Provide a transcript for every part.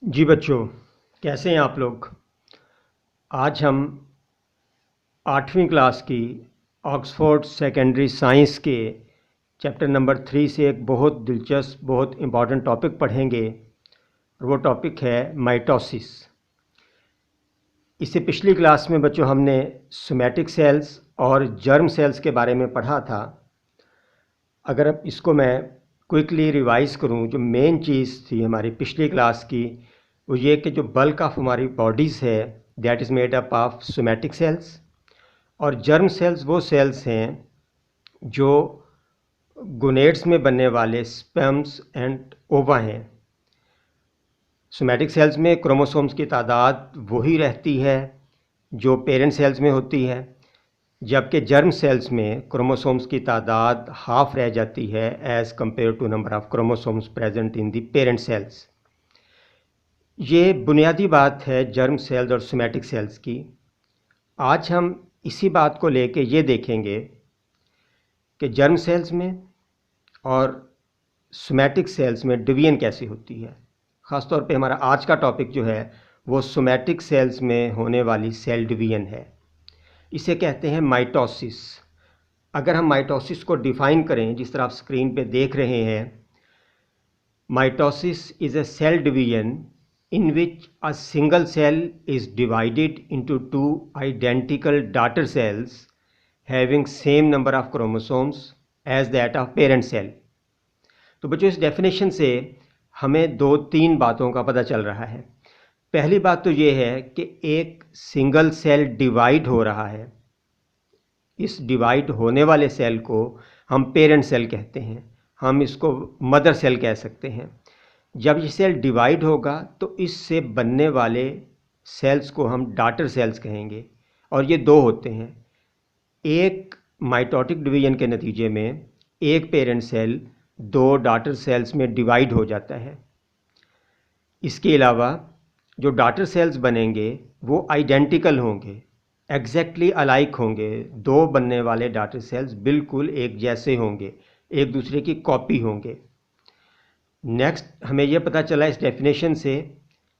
जी बच्चों, कैसे हैं आप लोग। आज हम 8वीं क्लास की ऑक्सफोर्ड सेकेंडरी साइंस के चैप्टर नंबर 3 से एक बहुत दिलचस्प बहुत इम्पॉर्टेंट टॉपिक पढ़ेंगे और वो टॉपिक है माइटोसिस। इससे पिछली क्लास में बच्चों हमने सोमैटिक सेल्स और जर्म सेल्स के बारे में पढ़ा था। अगर अब इसको मैं क्विकली रिवाइज़ करूं, जो मेन चीज़ थी हमारी पिछली क्लास की वो ये कि जो बल्क ऑफ हमारी बॉडीज़ है that is made up of somatic cells, और जर्म सेल्स वो सेल्स हैं जो गोनेड्स में बनने वाले स्पर्म्स एंड ओवा हैं। सोमैटिक सेल्स में क्रोमोसोम्स की तादाद वही रहती है जो पेरेंट सेल्स में होती है, जबकि जर्म सेल्स में क्रोमोसोम्स की तादाद हाफ रह जाती है as compare to number of chromosomes present in the parent cells. ये बुनियादी बात है जर्म सेल्स और सोमैटिक सेल्स की। आज हम इसी बात को लेके ये देखेंगे कि जर्म सेल्स में और सोमैटिक सेल्स में डिवीजन कैसे होती है। ख़ास तौर पे हमारा आज का टॉपिक जो है वो सोमैटिक सेल्स में होने वाली सेल डिवीजन है। इसे कहते हैं माइटोसिस। अगर हम माइटोसिस को डिफ़ाइन करें जिस तरह आप स्क्रीन पे देख रहे हैं, mitosis is a cell division in which a single cell is divided into two identical daughter cells having same number of chromosomes as that of parent cell। तो बच्चों इस डेफिनेशन से हमें दो तीन बातों का पता चल रहा है। पहली बात तो ये है कि एक सिंगल सेल डिवाइड हो रहा है। इस डिवाइड होने वाले सेल को हम पेरेंट सेल कहते हैं, हम इसको मदर सेल कह सकते हैं। जब ये सेल डिवाइड होगा तो इससे बनने वाले सेल्स को हम डॉटर सेल्स कहेंगे, और ये दो होते हैं। एक माइटोटिक डिवीजन के नतीजे में एक पेरेंट सेल दो डॉटर सेल्स में डिवाइड हो जाता है। इसके अलावा जो डॉटर सेल्स बनेंगे वो आइडेंटिकल होंगे, एग्जैक्टली अलाइक होंगे। दो बनने वाले डॉटर सेल्स बिल्कुल एक जैसे होंगे, एक दूसरे की कॉपी होंगे। नेक्स्ट हमें यह पता चला इस डेफिनेशन से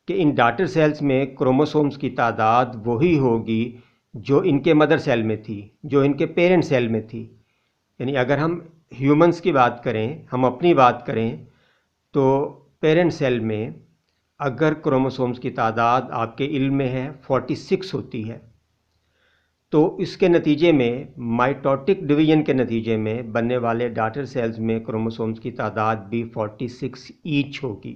कि इन डॉटर सेल्स में क्रोमोसोम्स की तादाद वही होगी जो इनके मदर सेल में थी, जो इनके पेरेंट सेल में थी। यानी अगर हम ह्यूमंस की बात करें, हम अपनी बात करें, तो पेरेंट सेल में अगर क्रोमोसोम्स की तादाद आपके इल्म में है 46 होती है, तो इसके नतीजे में माइटोटिक डिवीजन के नतीजे में बनने वाले डॉटर सेल्स में क्रोमोसोम्स की तादाद भी 46 ईच होगी।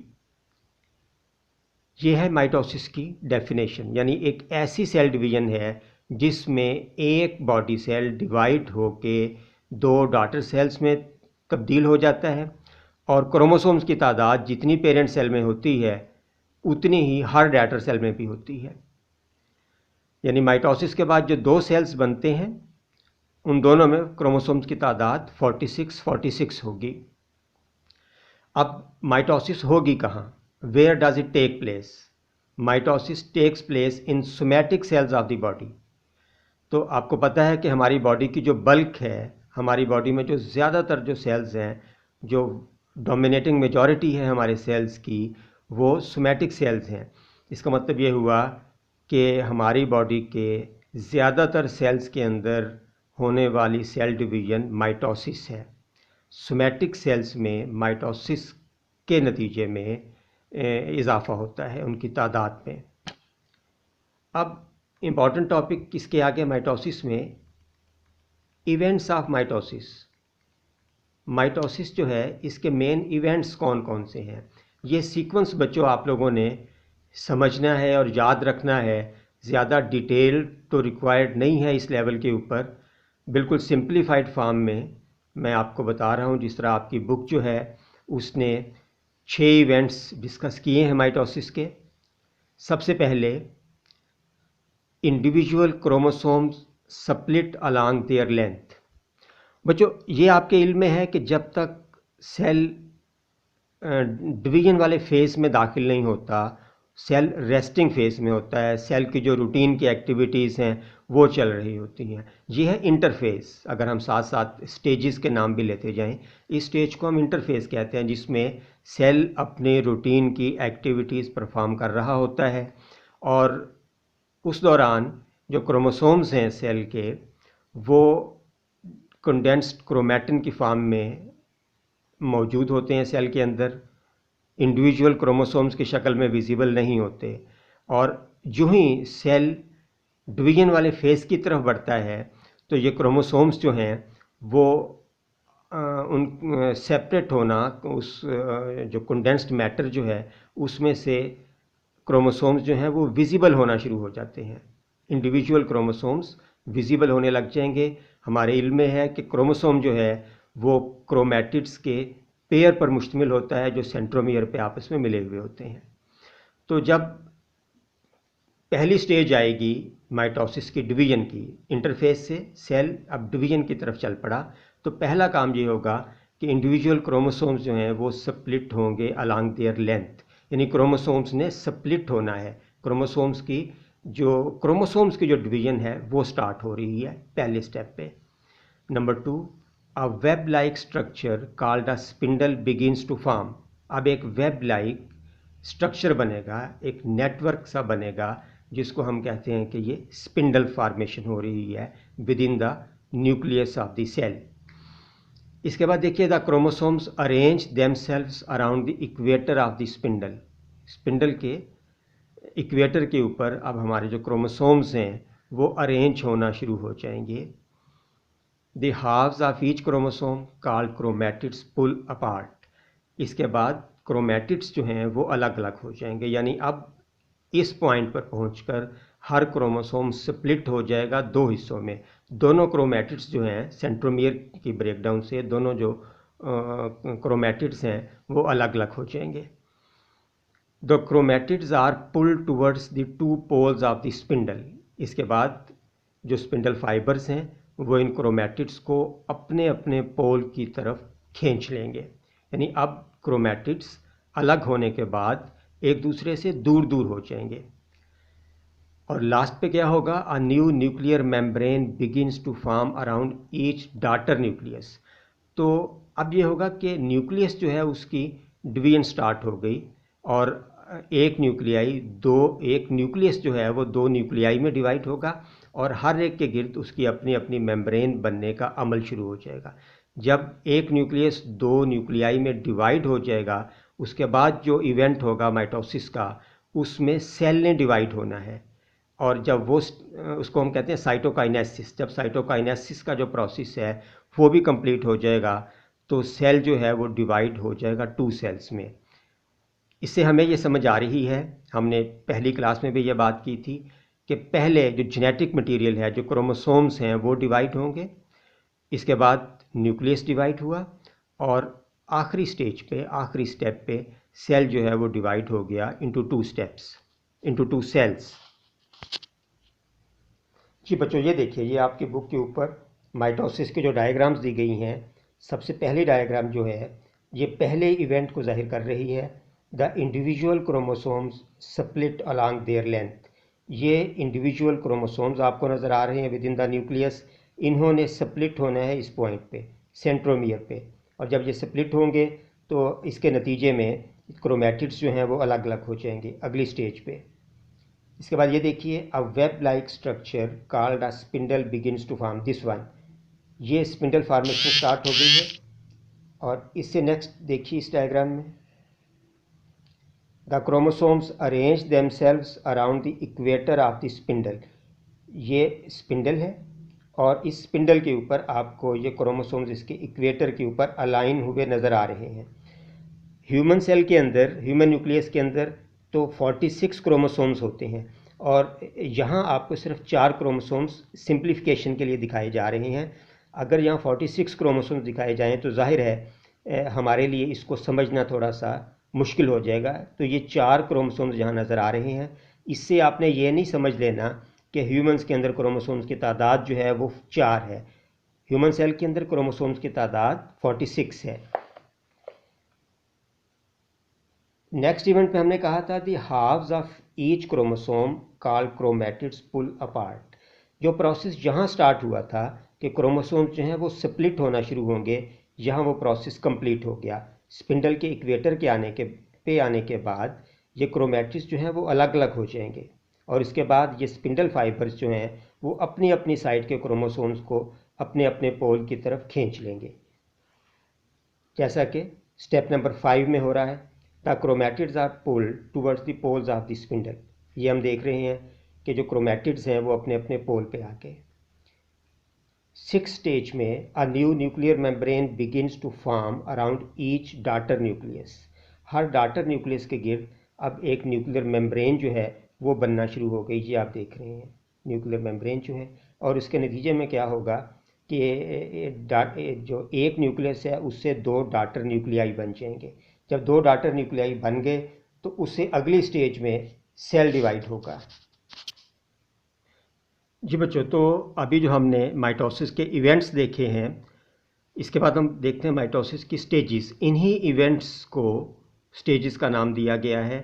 ये है माइटोसिस की डेफिनेशन। यानी एक ऐसी सेल डिवीजन है जिसमें एक बॉडी सेल डिवाइड होके दो डॉटर सेल्स में तब्दील हो जाता है, और क्रोमोसोम्स की तादाद जितनी पेरेंट सेल में होती है उतनी ही हर डॉटर सेल में भी होती है। यानी माइटोसिस के बाद जो दो सेल्स बनते हैं उन दोनों में क्रोमोसोम्स की तादाद 46 होगी। अब माइटोसिस होगी कहाँ, where does it take place? Mitosis takes place in somatic cells of the body. तो आपको पता है कि हमारी बॉडी की जो बल्क है, हमारी बॉडी में जो ज़्यादातर जो सेल्स हैं, जो डोमिनेटिंग मेजॉरिटी है हमारे सेल्स की, वो सोमैटिक सेल्स हैं। इसका मतलब ये हुआ कि हमारी बॉडी के ज़्यादातर सेल्स के अंदर होने वाली सेल डिवीजन माइटोसिस है। सोमैटिक सेल्स में माइटोसिस के नतीजे में इजाफ़ा होता है उनकी तादाद में। अब इम्पॉर्टेंट टॉपिक इसके आगे माइटोसिस में इवेंट्स ऑफ माइटोसिस। माइटोसिस जो है इसके मेन इवेंट्स कौन कौन से हैं, ये सीक्वेंस बच्चों आप लोगों ने समझना है और याद रखना है। ज़्यादा डिटेल तो रिक्वायर्ड नहीं है इस लेवल के ऊपर, बिल्कुल सिंप्लीफाइड फॉर्म में मैं आपको बता रहा हूँ। जिस तरह आपकी बुक जो है उसने 6 इवेंट्स डिस्कस किए हैं माइटोसिस के। सबसे पहले individual chromosomes split along there length. बच्चों ये आपके इल्म में है कि जब तक सेल डिवीजन वाले फेज़ में दाखिल नहीं होता सेल रेस्टिंग फेज में होता है, सेल की जो रूटीन की एक्टिविटीज़ हैं वो चल रही होती हैं। ये है इंटरफेस। अगर हम साथ साथ स्टेजेस के नाम भी लेते जाएं, इस स्टेज को हम इंटरफेस कहते हैं, जिसमें सेल अपने रूटीन की एक्टिविटीज़ परफॉर्म कर रहा होता है और उस दौरान जो क्रोमोसोम्स हैं सेल के, वो कंडेंस्ड क्रोमैटिन की फॉर्म में मौजूद होते हैं सेल के अंदर, इंडिविजुअल क्रोमोसोम्स की शक्ल में विजिबल नहीं होते। और जो ही सेल डिवीजन वाले फेज की तरफ बढ़ता है तो ये क्रोमोसोम्स जो हैं वो उन सेपरेट होना, उस जो कंडेंस्ड मैटर जो है उसमें से क्रोमोसोम्स जो हैं वो विजिबल होना शुरू हो जाते हैं। इंडिविजुअल क्रोमोसोम्स विजिबल होने लग जाएंगे। हमारे इल्म में है कि क्रोमोसोम जो है वो क्रोमैटिड्स के पेयर पर मुश्तमिल होता है, जो सेंट्रोमियर पे आपस में मिले हुए होते हैं। तो जब पहली स्टेज आएगी माइटोसिस की डिवीजन की, इंटरफेस से सेल अब डिवीजन की तरफ चल पड़ा, तो पहला काम ये होगा कि इंडिविजुअल क्रोमोसोम्स जो हैं वो स्प्लिट होंगे अलोंग देयर लेंथ, यानी क्रोमोसोम्स ने स्प्लिट होना है। क्रोमोसोम्स की जो डिवीजन है वो स्टार्ट हो रही है पहले स्टेप पे। Number 2, a web like structure called a spindle begins to form. अब एक वेब लाइक स्ट्रक्चर बनेगा, एक नेटवर्क सा बनेगा, जिसको हम कहते हैं कि ये स्पिंडल फॉर्मेशन हो रही है with in the nucleus of the cell. इसके बाद देखिए, the chromosomes arrange themselves around the equator of the spindle. Spindle के इक्वेटर के ऊपर अब हमारे जो क्रोमोसोम्स हैं वो अरेंज होना शुरू हो जाएंगे। The halves of each chromosome called chromatids pull apart. इसके बाद क्रोमैटिड्स जो हैं वो अलग अलग हो जाएंगे, यानी अब इस पॉइंट पर पहुंचकर हर क्रोमोसोम स्प्लिट हो जाएगा दो हिस्सों में। दोनों क्रोमैटिड्स जो हैं सेंट्रोमियर की ब्रेकडाउन से दोनों जो क्रोमैटिड्स हैं वो अलग अलग हो जाएंगे। The chromatids are pulled towards the two poles of the spindle. इसके बाद जो स्पिंडल फाइबर्स हैं वो इन क्रोमैटिड्स को अपने अपने पोल की तरफ खींच लेंगे, यानी अब क्रोमैटिड्स अलग होने के बाद एक दूसरे से दूर दूर हो जाएंगे। और लास्ट पे क्या होगा, a new nuclear membrane begins to form around each daughter nucleus. तो अब ये होगा कि न्यूक्लियस जो है उसकी डिवीजन स्टार्ट हो गई और एक न्यूक्लियस जो है वो दो न्यूक्लियाई में डिवाइड होगा और हर एक के गिर्द उसकी अपनी अपनी मेम्ब्रेन बनने का अमल शुरू हो जाएगा। जब एक न्यूक्लियस दो न्यूक्लियाई में डिवाइड हो जाएगा, उसके बाद जो इवेंट होगा माइटोसिस का, उसमें सेल ने डिवाइड होना है। और जब उसको हम कहते हैं साइटोकाइनेसिस। जब साइटोकाइनेसिस का जो प्रोसेस है वो भी कंप्लीट हो जाएगा तो सेल जो है वो डिवाइड हो जाएगा टू सेल्स में। इससे हमें ये समझ आ रही है, हमने पहली क्लास में भी ये बात की थी, कि पहले जो जेनेटिक मटेरियल है, जो क्रोमोसोम्स हैं, वो डिवाइड होंगे, इसके बाद न्यूक्लियस डिवाइड हुआ और आखिरी स्टेप पे सेल जो है वो डिवाइड हो गया इनटू टू सेल्स। जी बच्चों, ये देखिए, ये आपकी बुक के ऊपर माइटोसिस के जो डायग्राम्स दी गई हैं, सबसे पहली डायग्राम जो है ये पहले इवेंट को जाहिर कर रही है, the individual chromosomes split along there length. ये इंडिविजुअल क्रोमोसोम्स आपको नज़र आ रहे हैं विद इन द न्यूक्लियस। इन्होंने स्प्लिट होना है इस पॉइंट पे, सेंट्रोमियर पे, और जब ये स्प्लिट होंगे तो इसके नतीजे में क्रोमैटिड्स जो हैं वो अलग अलग हो जाएंगे अगली स्टेज पे। इसके बाद ये देखिए, a web like structure called a spindle begins to form this one. ये स्पिंडल फॉर्मेशन स्टार्ट हो गई है। और इससे नेक्स्ट देखिए इस डायग्राम में, the chromosomes arrange themselves around the equator of the spindle. ये स्पिंडल है और इस स्पिंडल के ऊपर आपको ये क्रोमोसोम्स इसके इक्वेटर के ऊपर अलाइन हुए नज़र आ रहे हैं। ह्यूमन सेल के अंदर, ह्यूमन न्यूक्लियस के अंदर तो 46 क्रोमोसोम्स होते हैं और यहाँ आपको सिर्फ 4 क्रोमोसोम्स सिंप्लीफिकेशन के लिए दिखाए जा रहे हैं। अगर यहाँ 46 क्रोमोसोम्स दिखाए जाएँ तो जाहिर है हमारे लिए इसको समझना थोड़ा सा मुश्किल हो जाएगा। तो ये 4 क्रोमोसोम्स यहाँ नज़र आ रहे हैं। इससे आपने ये नहीं समझ लेना कि ह्यूमन्स के अंदर क्रोमोसोम्स की तादाद जो है वो 4 है। ह्यूमन सेल के अंदर क्रोमोसोम्स की तादाद 46 है। नेक्स्ट इवेंट पे हमने कहा था the halves of each chromosome called chromatids pull apart. जो प्रोसेस जहाँ स्टार्ट हुआ था कि क्रोमोसोम जो हैं वो स्प्लिट होना शुरू होंगे, यहाँ वो प्रोसेस कंप्लीट हो गया। स्पिंडल के इक्वेटर के आने के बाद ये क्रोमैटिड्स जो हैं वो अलग अलग हो जाएंगे और इसके बाद ये स्पिंडल फाइबर्स जो हैं वो अपनी अपनी साइड के क्रोमोसोम्स को अपने अपने पोल की तरफ खींच लेंगे, जैसा कि स्टेप नंबर 5 में हो रहा है। The chromatids are pulled towards the poles of the spindle. ये हम देख रहे हैं कि जो क्रोमैटिड्स हैं वो अपने अपने पोल पे आके 6 स्टेज में a new nuclear membrane begins to form around each daughter nucleus. हर डॉटर न्यूक्लियस के गिर्द अब एक न्यूक्लियर मेम्ब्रेन जो है वो बनना शुरू हो गई। ये आप देख रहे हैं न्यूक्लियर मेम्ब्रेन जो है, और इसके नतीजे में क्या होगा कि जो एक न्यूक्लियस है उससे 2 डॉटर न्यूक्लियाई बन जाएंगे। जब 2 डॉटर न्यूक्लियाई बन गए तो उससे अगली स्टेज में सेल डिवाइड होगा। जी बच्चों, तो अभी जो हमने माइटोसिस के इवेंट्स देखे हैं, इसके बाद हम देखते हैं माइटोसिस की स्टेजेस। इन्हीं इवेंट्स को स्टेजेस का नाम दिया गया है।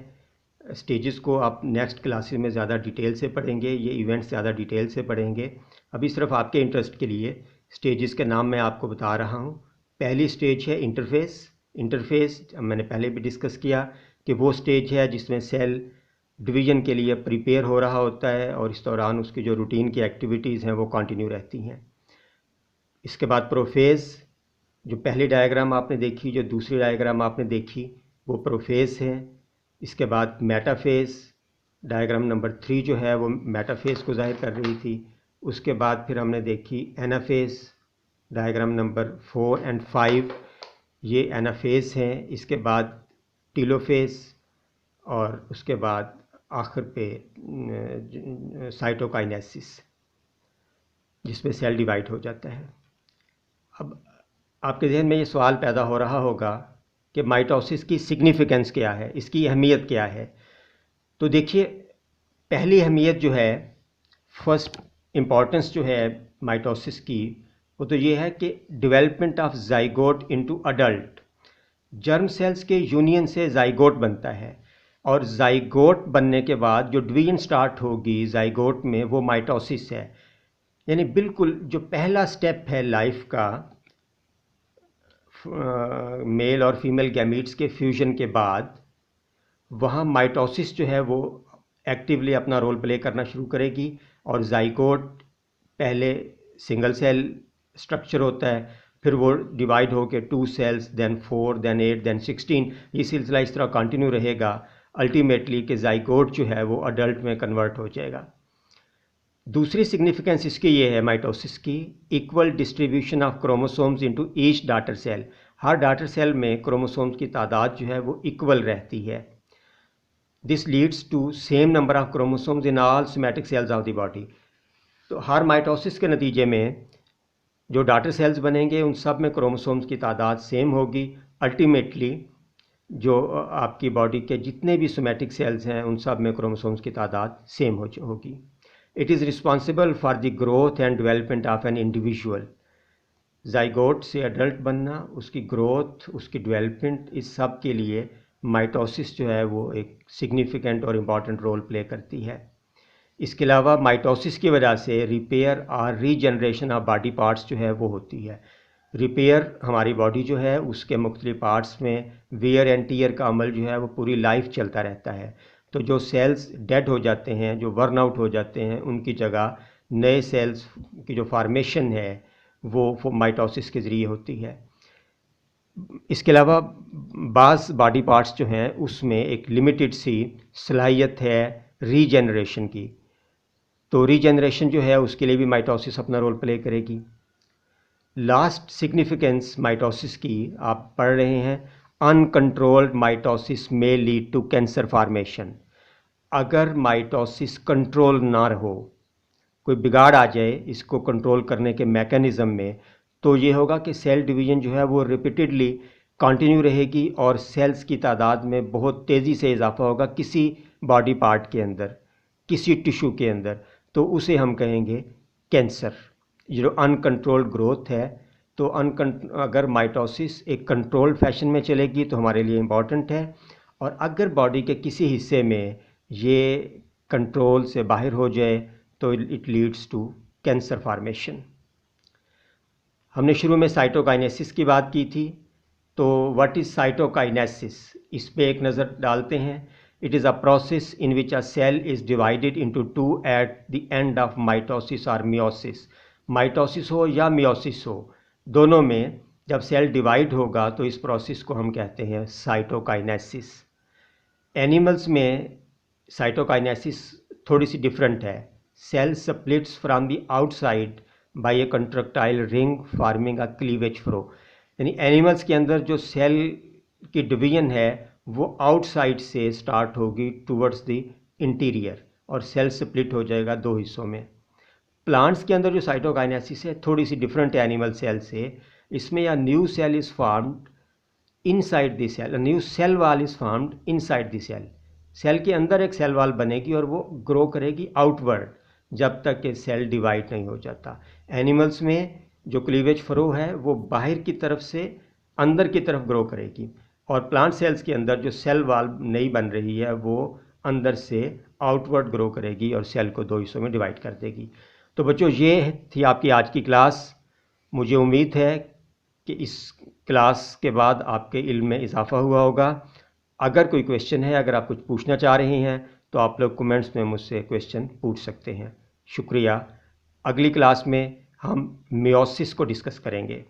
स्टेजेस को आप नेक्स्ट क्लासेस में ज़्यादा डिटेल से पढ़ेंगे, ये इवेंट्स ज़्यादा डिटेल से पढ़ेंगे। अभी सिर्फ आपके इंटरेस्ट के लिए स्टेजेस के नाम मैं आपको बता रहा हूँ। पहली स्टेज है इंटरफेस। इंटरफेस मैंने पहले भी डिस्कस किया कि वो स्टेज है जिसमें सेल डिवीज़न के लिए प्रिपेयर हो रहा होता है और इस दौरान उसकी जो रूटीन की एक्टिविटीज़ हैं वो कंटिन्यू रहती हैं। इसके बाद प्रोफेज़, जो पहली डायग्राम आपने देखी, जो दूसरी डायग्राम आपने देखी, वो प्रोफेज़ है। इसके बाद मेटाफेज़, डायग्राम नंबर 3 जो है वो मेटाफेज़ को ज़ाहिर कर रही थी। उसके बाद फिर हमने देखी एनाफेज़, डायग्राम नंबर 4 और 5, ये एनाफेज़ हैं। इसके बाद टीलोफेज़ और उसके बाद आखिर पे साइटोकाइनेसिस, जिसमें सेल डिवाइड हो जाता है। अब आपके जहन में ये सवाल पैदा हो रहा होगा कि माइटोसिस की सिग्निफिकेंस क्या है, इसकी अहमियत क्या है। तो देखिए, पहली अहमियत जो है, फर्स्ट इम्पॉर्टेंस जो है माइटोसिस की, वो तो ये है कि development of zygote into adult. Germ cells के यूनियन से जाइगोट बनता है और जाइगोट बनने के बाद जो डिवीजन स्टार्ट होगी जाइगोट में, वो माइटोसिस है। यानी बिल्कुल जो पहला स्टेप है लाइफ का, मेल और फीमेल गैमीट्स के फ्यूजन के बाद, वहाँ माइटोसिस जो है वो एक्टिवली अपना रोल प्ले करना शुरू करेगी और जाइगोट पहले सिंगल सेल स्ट्रक्चर होता है, फिर वो डिवाइड होकर 2 सेल्स, देन 4, देन 8, देन 16, ये सिलसिला इस तरह कंटिन्यू रहेगा अल्टीमेटली कि जाइगोट जो है वो अडल्ट में कन्वर्ट हो जाएगा। दूसरी सिग्निफिकेंस इसकी ये है माइटोसिस की, equal distribution of chromosomes into each daughter cell. हर डॉटर सेल में क्रोमोसोम्स की तादाद जो है वो इक्वल रहती है। This leads to same number of chromosomes in all somatic cells of the body. तो हर माइटोसिस के नतीजे में जो डॉटर सेल्स बनेंगे उन सब में क्रोमोसोम्स की तादाद सेम होगी। अल्टीमेटली जो आपकी बॉडी के जितने भी सोमैटिक सेल्स हैं उन सब में क्रोमोसोम्स की तादाद सेम होगी। It is responsible for the growth and development of an individual. Zygote से अडल्ट बनना, उसकी ग्रोथ, उसकी डेवलपमेंट, इस सब के लिए माइटोसिस जो है वो एक सिग्निफिकेंट और इम्पॉर्टेंट रोल प्ले करती है। इसके अलावा माइटोसिस की वजह से रिपेयर और रीजनरेशन ऑफ बॉडी पार्ट्स जो है वो होती है। रिपेयर, हमारी बॉडी जो है उसके मुख्तलिफ पार्ट्स में वेयर एंड टीयर का अमल जो है वो पूरी लाइफ चलता रहता है। तो जो सेल्स डेड हो जाते हैं, जो वर्न आउट हो जाते हैं, उनकी जगह नए सेल्स की जो फार्मेशन है वो माइटोसिस के ज़रिए होती है। इसके अलावा बाज़ बॉडी पार्ट्स जो हैं उसमें एक लिमिटेड सी सलाहियत है रीजनरेशन की, तो रीजनरेशन जो है उसके लिए भी माइटोसिस अपना रोल प्ले करेगी। लास्ट सिग्निफिकेंस माइटोसिस की आप पढ़ रहे हैं, uncontrolled mitosis may lead to cancer formation. अगर माइटोसिस कंट्रोल ना रहो, कोई बिगाड़ आ जाए इसको कंट्रोल करने के मैकेनिज़्म में, तो ये होगा कि सेल डिवीज़न जो है वो रिपीटेडली कंटिन्यू रहेगी और सेल्स की तादाद में बहुत तेज़ी से इजाफा होगा किसी बॉडी पार्ट के अंदर, किसी टिश्यू के अंदर, तो उसे हम कहेंगे कैंसर। ये जो अनकंट्रोल्ड ग्रोथ है, तो अगर माइटोसिस एक कंट्रोल्ड फैशन में चलेगी तो हमारे लिए इम्पॉर्टेंट है, और अगर बॉडी के किसी हिस्से में ये कंट्रोल से बाहर हो जाए तो it leads to cancer formation. हमने शुरू में साइटोकाइनेसिस की बात की थी, तो व्हाट इज़ साइटोकाइनेसिस, इस पे एक नज़र डालते हैं। It is a process in which a cell is divided into two at the end of mitosis और मियोसिस। माइटोसिस हो या मियोसिस हो, दोनों में जब सेल डिवाइड होगा तो इस प्रोसेस को हम कहते हैं साइटोकाइनेसिस। एनिमल्स में साइटोकाइनेसिस थोड़ी सी डिफरेंट है। Cell splits from the outside by a contractile ring forming a cleavage furrow. यानी एनिमल्स के अंदर जो सेल की डिवीजन है वो आउटसाइड से स्टार्ट होगी टूवर्ड्स द इंटीरियर और सेल स्प्लिट हो जाएगा दो हिस्सों में। प्लांट्स के अंदर जो साइटोकाइनेसिस है थोड़ी सी डिफरेंट है एनिमल सेल से। इसमें या new cell is formed inside the cell, new cell wall is formed inside the cell. Cell के अंदर एक सेल वॉल बनेगी और वो ग्रो करेगी आउटवर्ड जब तक कि सेल डिवाइड नहीं हो जाता। एनिमल्स में जो क्लीवेज फ्रो है वो बाहर की तरफ से अंदर की तरफ ग्रो करेगी, और प्लांट सेल्स के अंदर जो सेल वॉल नई बन रही है वो अंदर से आउटवर्ड ग्रो करेगी और सेल को दो हिस्सों में डिवाइड कर देगी। तो बच्चों, ये थी आपकी आज की क्लास। मुझे उम्मीद है कि इस क्लास के बाद आपके इल्म में इजाफ़ा हुआ होगा। अगर कोई क्वेश्चन है, अगर आप कुछ पूछना चाह रहे हैं तो आप लोग कमेंट्स में मुझसे क्वेश्चन पूछ सकते हैं। शुक्रिया। अगली क्लास में हम मियोसिस को डिस्कस करेंगे।